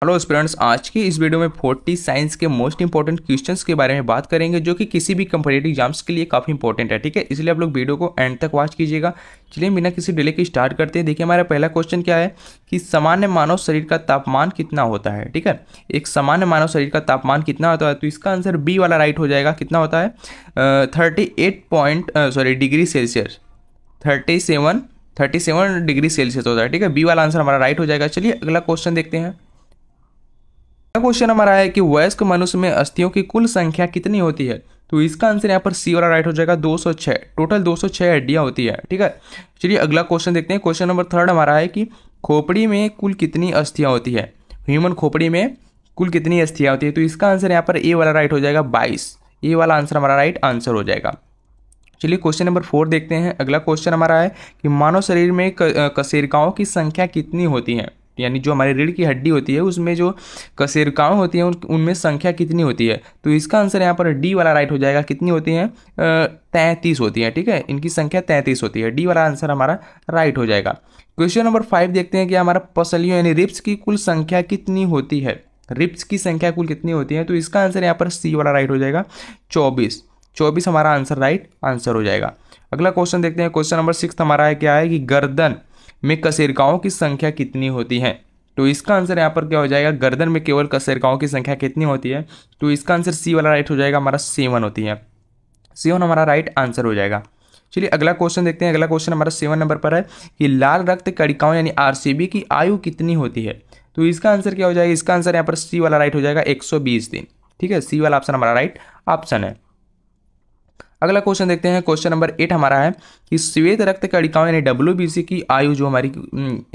Hello students, आज की इस वीडियो में 40 साइंस के मोस्ट इंपॉर्टेंट क्वेश्चंस के बारे में बात करेंगे जो कि किसी भी कम्पिटेटिव एग्जाम्स के लिए काफ़ी इंपॉर्टेंट है। ठीक है, इसलिए आप लोग वीडियो को एंड तक वॉच कीजिएगा। चलिए बिना किसी डिले के स्टार्ट करते हैं। देखिए हमारा पहला क्वेश्चन क्या है कि सामान्य मानव शरीर का तापमान कितना होता है। ठीक है, एक सामान्य मानव शरीर का तापमान कितना होता है, तो इसका आंसर बी वाला राइट हो जाएगा। कितना होता है डिग्री सेल्सियस, 37 डिग्री सेल्सियस होता है। ठीक है, बी वाला आंसर हमारा राइट हो जाएगा। चलिए अगला क्वेश्चन देखते हैं। क्वेश्चन हमारा है कि वयस्क मनुष्य में अस्थियों की कुल संख्या कितनी होती है, तो इसका आंसर यहाँ पर सी वाला राइट हो जाएगा। 206, टोटल 206 हड्डियां होती है। ठीक है, चलिए अगला क्वेश्चन देखते हैं। क्वेश्चन नंबर 3 हमारा है कि खोपड़ी में कुल कितनी अस्थियां होती है, ह्यूमन खोपड़ी में कुल कितनी अस्थियां होती है, तो इसका आंसर यहाँ पर ए वाला राइट हो जाएगा। 22, ए वाला आंसर हमारा राइट आंसर हो जाएगा। चलिए क्वेश्चन नंबर 4 देखते हैं। अगला क्वेश्चन हमारा है कि मानव शरीर में कशेरुकाओं की संख्या कितनी होती है, यानी जो हमारे रीढ़ की हड्डी होती है उसमें जो कशेरुकाएं होती हैं उनमें संख्या कितनी होती है, तो इसका आंसर यहाँ पर डी वाला राइट हो जाएगा। कितनी होती हैं 33 होती है। ठीक है, इनकी संख्या 33 होती है। डी वाला आंसर हमारा राइट हो जाएगा। क्वेश्चन नंबर 5 देखते हैं कि हमारा पसलियों यानी रिब्स की कुल संख्या कितनी होती है, रिब्स की संख्या कुल कितनी होती है, तो इसका आंसर यहाँ पर सी वाला राइट हो जाएगा। 24 हमारा आंसर राइट आंसर हो जाएगा। अगला क्वेश्चन देखते हैं। क्वेश्चन नंबर 6 हमारा है क्या है कि गर्दन में कशेरुकाओं की संख्या कितनी होती है, तो इसका आंसर यहाँ पर क्या हो जाएगा, गर्दन में केवल कशेरुकाओं की संख्या कितनी होती है, तो इसका आंसर सी वाला राइट हो जाएगा। हमारा 7 होती है। 7 हमारा राइट आंसर हो जाएगा। चलिए अगला क्वेश्चन देखते हैं। अगला क्वेश्चन हमारा 7 नंबर पर है कि लाल रक्त कणिकाओं यानी आरसीबी की आयु कितनी होती है, तो इसका आंसर क्या हो जाएगा, इसका आंसर यहाँ पर सी वाला राइट हो जाएगा 120 दिन। ठीक है, सी वाला ऑप्शन हमारा राइट ऑप्शन है। अगला क्वेश्चन देखते हैं। क्वेश्चन नंबर 8 हमारा है कि श्वेत रक्त कणिकाओं यानी WBC की आयु जो हमारी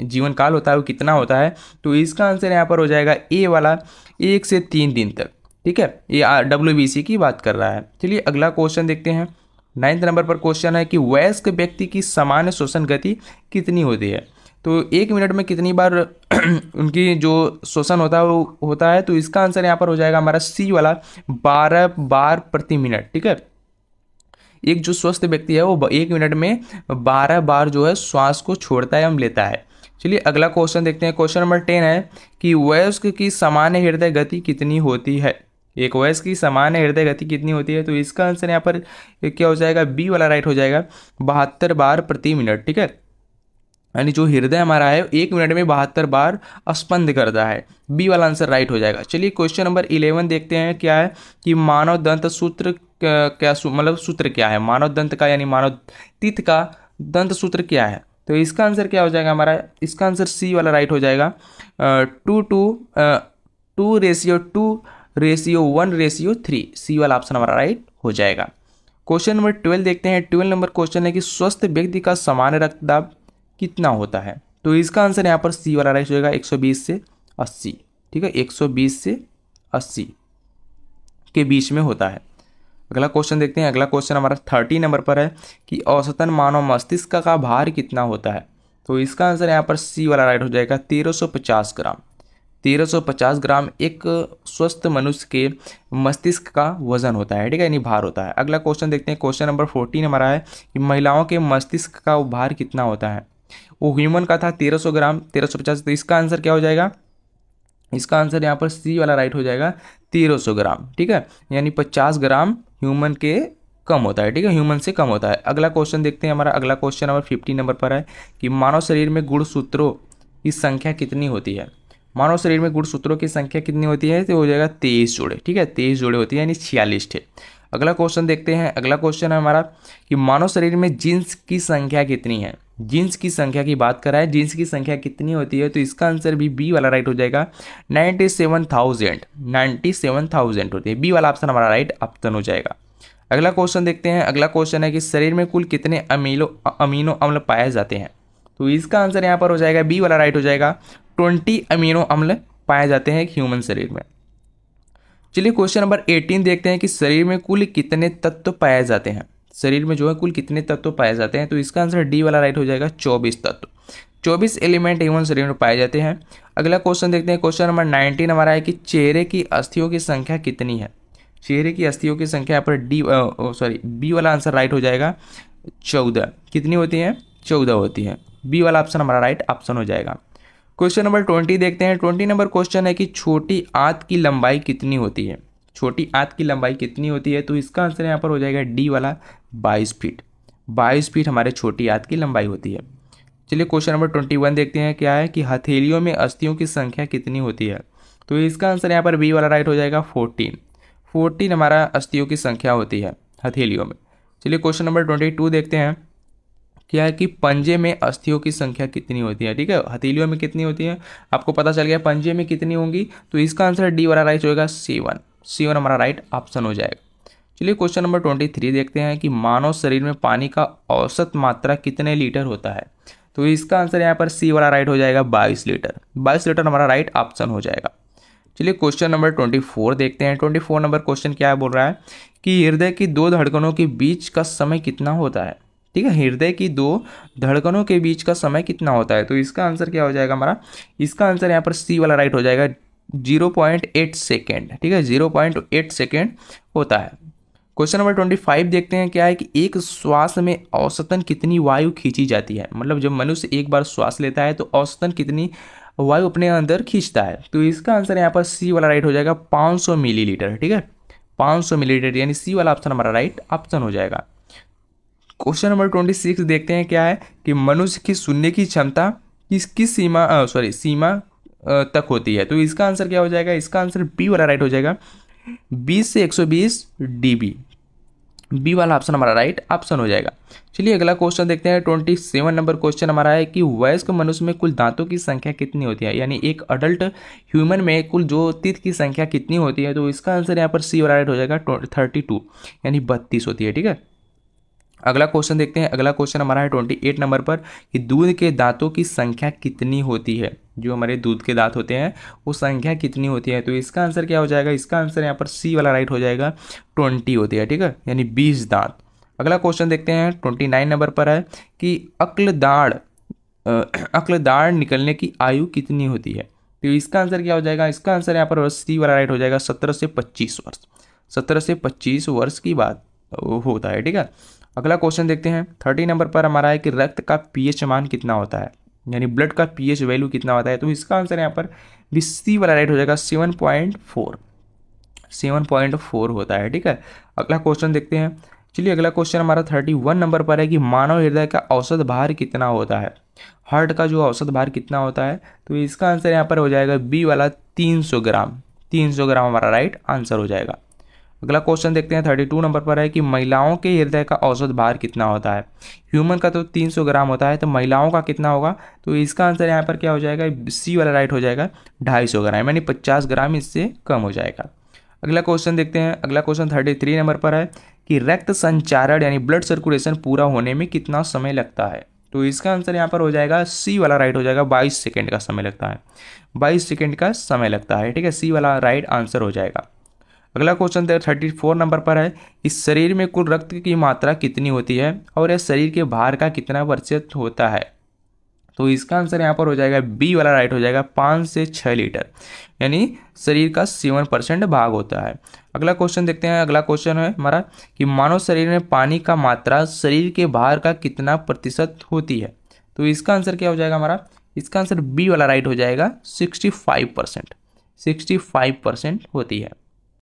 जीवन काल होता है वो कितना होता है, तो इसका आंसर यहाँ पर हो जाएगा ए वाला 1 से 3 दिन तक। ठीक है, ये WBC की बात कर रहा है। चलिए अगला क्वेश्चन देखते हैं। 9 नंबर पर क्वेश्चन है कि वयस्क व्यक्ति की सामान्य श्वसन गति कितनी होती है, तो 1 मिनट में कितनी बार उनकी जो श्वसन होता है वो होता है, तो इसका आंसर यहाँ पर हो जाएगा हमारा सी वाला 12 बार प्रति मिनट। ठीक है, एक जो स्वस्थ व्यक्ति है वो 1 मिनट में 12 बार जो है श्वास को छोड़ता है एवं लेता है। चलिए अगला क्वेश्चन देखते हैं। क्वेश्चन नंबर 10 है कि वयस्क की सामान्य हृदय गति कितनी होती है, एक वयस्क की सामान्य हृदय गति कितनी होती है, तो इसका आंसर यहाँ पर क्या हो जाएगा, बी वाला राइट हो जाएगा 72 बार प्रति मिनट। ठीक है, यानी जो हृदय हमारा है 1 मिनट में 72 बार स्पंद करता है। बी वाला आंसर राइट हो जाएगा। चलिए क्वेश्चन नंबर 11 देखते हैं। क्या है कि मानव दंत सूत्र क्या मतलब सूत्र क्या है, मानव दंत का यानी मानव तीत का दंत सूत्र क्या है, तो इसका आंसर क्या हो जाएगा हमारा, इसका आंसर सी वाला राइट हो जाएगा 2:1:3। सी वाला ऑप्शन हमारा राइट हो जाएगा। क्वेश्चन नंबर 12 देखते हैं। 12 नंबर क्वेश्चन है कि स्वस्थ व्यक्ति का सामान्य रक्तदाब कितना होता है, तो इसका आंसर यहाँ पर सी वाला राइट हो जाएगा 120 से 80। ठीक है, 120 से 80 के बीच में होता है। अगला क्वेश्चन देखते हैं। अगला क्वेश्चन हमारा 30 नंबर पर है कि औसतन मानव मस्तिष्क का भार कितना होता है, तो इसका आंसर यहाँ पर सी वाला राइट हो जाएगा 1350 ग्राम। 1350 ग्राम एक स्वस्थ मनुष्य के मस्तिष्क का वजन होता है। ठीक है, यानी भार होता है। अगला क्वेश्चन देखते हैं। क्वेश्चन नंबर 14 हमारा है कि महिलाओं के मस्तिष्क का भार कितना होता है, वो ह्यूमन का था 1300 ग्राम 1350, तो इसका आंसर क्या हो जाएगा, इसका आंसर यहाँ पर सी वाला राइट हो जाएगा 1300 ग्राम। ठीक है, यानी 50 ग्राम ह्यूमन के कम होता है। ठीक है, ह्यूमन से कम होता है। अगला क्वेश्चन देखते हैं। हमारा अगला क्वेश्चन नंबर 15 नंबर पर है कि मानव शरीर में गुणसूत्रों की संख्या कितनी होती है, मानव शरीर में गुणसूत्रों की संख्या कितनी होती है, तो हो जाएगा 23 जोड़े। ठीक है, 23 जोड़े होती है, यानी 46 थे। अगला क्वेश्चन देखते हैं। अगला क्वेश्चन है हमारा कि मानव शरीर में जीन्स की संख्या कितनी है, जीन्स की संख्या की बात कर रहा है, जीन्स की संख्या कितनी होती है, तो इसका आंसर भी बी वाला राइट हो जाएगा 97,000 होती है। बी वाला ऑप्शन हमारा राइट ऑप्शन हो जाएगा। अगला क्वेश्चन देखते हैं। अगला क्वेश्चन है कि शरीर में कुल कितने अमीनो अम्ल पाए जाते हैं, तो इसका आंसर यहाँ पर हो जाएगा बी वाला राइट हो जाएगा 20 अमीनो अम्ल पाए जाते हैं ह्यूमन शरीर में। चलिए क्वेश्चन नंबर 18 देखते हैं कि शरीर में कुल कितने तत्व पाए जाते हैं, शरीर में जो है कुल कितने तत्व पाए जाते हैं, तो इसका आंसर डी वाला राइट हो जाएगा 24 तत्व। 24 एलिमेंट ह्यूमन शरीर में पाए जाते हैं। अगला क्वेश्चन देखते हैं। क्वेश्चन नंबर 19 हमारा है कि चेहरे की अस्थियों की संख्या कितनी है, चेहरे की अस्थियों की संख्या यहाँ पर बी वाला आंसर राइट हो जाएगा 14। कितनी होती है, 14 होती है। बी वाला ऑप्शन हमारा राइट ऑप्शन हो जाएगा। क्वेश्चन नंबर 20 देखते हैं। 20 नंबर क्वेश्चन है कि छोटी आंत की लंबाई कितनी होती है। छोटी आंत की लंबाई कितनी होती है, तो इसका आंसर यहाँ पर हो जाएगा डी वाला 22 फीट। 22 फीट हमारे छोटी आंत की लंबाई होती है। चलिए क्वेश्चन नंबर 21 देखते हैं। क्या है कि हथेलियों में अस्थियों की संख्या कितनी होती है, तो इसका आंसर यहाँ पर बी वाला राइट हो जाएगा 14। 14 हमारा अस्थियों की संख्या होती है हथेलियों में। चलिए क्वेश्चन नंबर 22 देखते हैं। क्या है कि पंजे में अस्थियों की संख्या कितनी होती है। ठीक है, हथेलियों में कितनी होती है आपको पता चल गया, पंजे में कितनी होंगी, तो इसका आंसर डी वाला राइट होगा 7। 7 हमारा राइट ऑप्शन हो जाएगा। चलिए क्वेश्चन नंबर 23 देखते हैं कि मानव शरीर में पानी का औसत मात्रा कितने लीटर होता है, तो इसका आंसर यहाँ पर सी वाला राइट हो जाएगा 22 लीटर। 22 लीटर हमारा राइट ऑप्शन हो जाएगा। चलिए क्वेश्चन नंबर 24 देखते हैं। 24 नंबर क्वेश्चन क्या बोल रहा है कि हृदय की दो धड़कनों के बीच का समय कितना होता है। ठीक है, हृदय की दो धड़कनों के बीच का समय कितना होता है, तो इसका आंसर क्या हो जाएगा हमारा, इसका आंसर यहाँ पर सी वाला राइट हो जाएगा 0.8 सेकेंड। ठीक है, 0.8 सेकेंड होता है। क्वेश्चन नंबर 25 देखते हैं। क्या है कि एक श्वास में औसतन कितनी वायु खींची जाती है, मतलब जब मनुष्य एक बार श्वास लेता है तो औसतन कितनी वायु अपने अंदर खींचता है, तो इसका आंसर यहाँ पर सी वाला राइट हो जाएगा 500 मिलीलीटर। ठीक है, 500 मिलीलीटर, यानी सी वाला ऑप्शन हमारा राइट ऑप्शन हो जाएगा। क्वेश्चन नंबर 26 देखते हैं। क्या है कि मनुष्य की सुनने की क्षमता किसकी सीमा तक होती है, तो इसका आंसर क्या हो जाएगा, इसका आंसर बी वाला राइट हो जाएगा 20 से 120 डीबी। बी वाला ऑप्शन हमारा राइट ऑप्शन हो जाएगा। चलिए अगला क्वेश्चन देखते हैं। 27 नंबर क्वेश्चन हमारा है कि वयस्क मनुष्य में कुल दांतों की संख्या कितनी होती है, यानी एक अडल्ट ह्यूमन में कुल जो तीत की संख्या कितनी होती है, तो इसका आंसर यहाँ पर सी वाला राइट हो जाएगा 32, यानी 32 होती है। ठीक है, अगला क्वेश्चन देखते हैं। अगला क्वेश्चन हमारा है 28 नंबर पर कि दूध के दांतों की संख्या कितनी होती है, जो हमारे दूध के दांत होते हैं वो संख्या कितनी होती है, तो इसका आंसर क्या हो जाएगा, इसका आंसर यहाँ पर सी वाला राइट हो जाएगा 20 होती है। ठीक है, यानी 20 दांत। अगला क्वेश्चन देखते हैं 29 नंबर पर है कि अक्ल दाढ़ निकलने की आयु कितनी होती है, तो इसका आंसर क्या हो जाएगा, इसका आंसर यहाँ पर सी वाला राइट हो जाएगा 17 से 25 वर्ष। 17 से 25 वर्ष की बात होता है। ठीक है, अगला क्वेश्चन देखते हैं। 30 नंबर पर हमारा है कि रक्त का पीएच मान कितना होता है, यानी ब्लड का पीएच वैल्यू कितना होता है, तो इसका आंसर यहाँ पर भी सी वाला राइट हो जाएगा 7.4 होता है। ठीक है, अगला क्वेश्चन देखते हैं। चलिए अगला क्वेश्चन हमारा 31 नंबर पर है कि मानव हृदय का औसत भार कितना होता है, हार्ट का जो औसत भार कितना होता है, तो इसका आंसर यहाँ पर हो जाएगा बी वाला 300 ग्राम। 300 ग्राम हमारा राइट आंसर हो जाएगा। अगला क्वेश्चन देखते हैं। 32 नंबर पर है कि महिलाओं के हृदय का औसत भार कितना होता है। ह्यूमन का तो 300 ग्राम होता है, तो महिलाओं का कितना होगा, तो इसका आंसर यहाँ पर क्या हो जाएगा, सी वाला राइट हो जाएगा 250 ग्राम, यानी 50 ग्राम इससे कम हो जाएगा। अगला क्वेश्चन देखते हैं। अगला क्वेश्चन 33 नंबर पर है कि रक्त संचारण यानी ब्लड सर्कुलेशन पूरा होने में कितना समय लगता है, तो इसका आंसर यहाँ पर हो जाएगा सी वाला राइट हो जाएगा 22 सेकेंड का समय लगता है। 22 सेकेंड का समय लगता है। ठीक है, सी वाला राइट आंसर हो जाएगा। अगला क्वेश्चन 34 नंबर पर है इस शरीर में कुल रक्त की मात्रा कितनी होती है और यह शरीर के भार का कितना प्रतिशत होता है, तो इसका आंसर यहाँ पर हो जाएगा बी वाला राइट हो जाएगा 5 से 6 लीटर, यानी शरीर का 7% भाग होता है। अगला क्वेश्चन देखते हैं। अगला क्वेश्चन है हमारा कि मानव शरीर में पानी का मात्रा शरीर के भार का कितना प्रतिशत होती है, तो इसका आंसर क्या हो जाएगा हमारा, इसका आंसर बी वाला राइट हो जाएगा 65% होती है।